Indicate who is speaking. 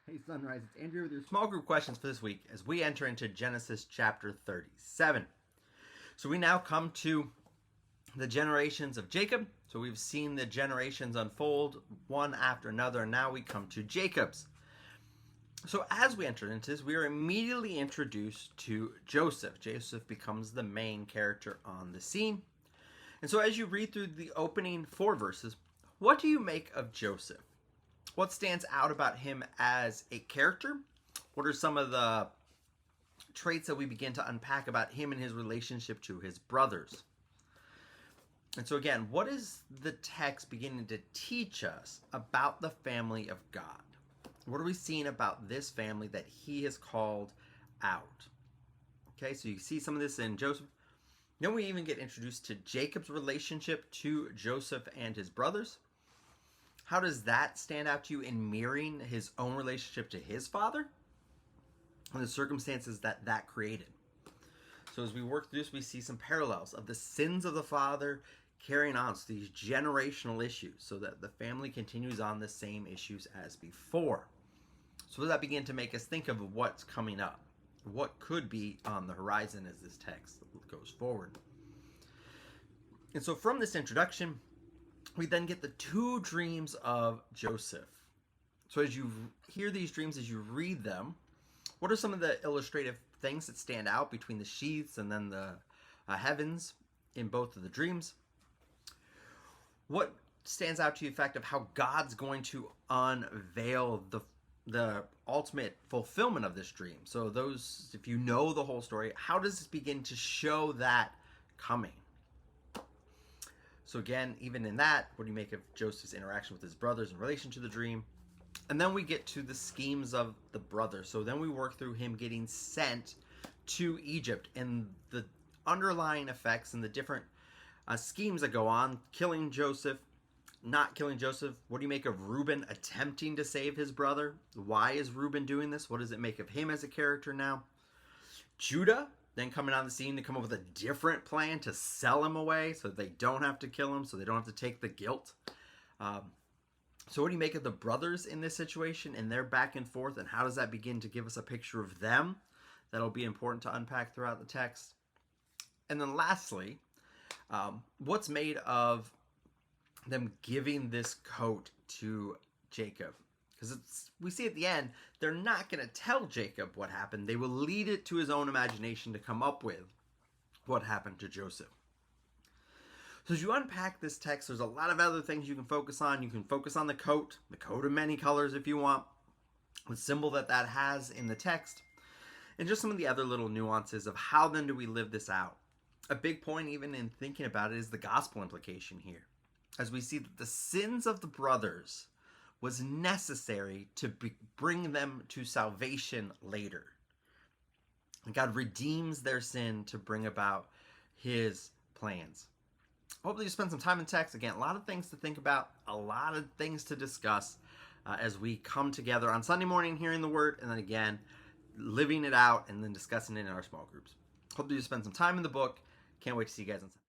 Speaker 1: Hey Sunrise, it's Andrew with your small group questions for this week as we enter into Genesis chapter 37. So we now come to the generations of Jacob. So we've seen the generations unfold one after another, and now we come to Jacob's. So as we enter into this, we are immediately introduced to Joseph. Joseph becomes the main character on the scene. And so as you read through the opening 4 verses, what do you make of Joseph? What stands out about him as a character? What are some of the traits that we begin to unpack about him and his relationship to his brothers? And so again, what is the text beginning to teach us about the family of God? What are we seeing about this family that he has called out? Okay, so you see some of this in Joseph. Then we even get introduced to Jacob's relationship to Joseph and his brothers. How does that stand out to you in mirroring his own relationship to his father and the circumstances that that created? So as we work through this, we see some parallels of the sins of the father carrying on, so these generational issues, so that the family continues on the same issues as before. So that begin to make us think of what's coming up, what could be on the horizon as this text goes forward. And so from this introduction, we then get the 2 dreams of Joseph. So as you hear these dreams, as you read them, what are some of the illustrative things that stand out between the sheaths and then the heavens in both of the dreams? What stands out to you the fact of how God's going to unveil the ultimate fulfillment of this dream? So those, if you know the whole story, how does this begin to show that coming? So again, even in that, what do you make of Joseph's interaction with his brothers in relation to the dream? And then we get to the schemes of the brothers. So then we work through him getting sent to Egypt and the underlying effects and the different schemes that go on, killing Joseph, not killing Joseph. What do you make of Reuben attempting to save his brother? Why is Reuben doing this? What does it make of him as a character now? Judah then coming on the scene to come up with a different plan to sell him away so that they don't have to kill him, so they don't have to take the guilt. So what do you make of the brothers in this situation and their back and forth, and how does that begin to give us a picture of them? That'll be important to unpack throughout the text. And then lastly, what's made of them giving this coat to Jacob? Because we see at the end, they're not going to tell Jacob what happened. They will lead it to his own imagination to come up with what happened to Joseph. So as you unpack this text, there's a lot of other things you can focus on. You can focus on the coat of many colors if you want, the symbol that has in the text, and just some of the other little nuances of how then do we live this out. A big point even in thinking about it is the gospel implication here. As we see that the sins of the brothers was necessary to bring them to salvation later. And God redeems their sin to bring about his plans. Hopefully you spend some time in text. Again, a lot of things to think about, a lot of things to discuss as we come together on Sunday morning hearing the word, and then again, living it out and then discussing it in our small groups. Hopefully you spend some time in the book. Can't wait to see you guys on Sunday.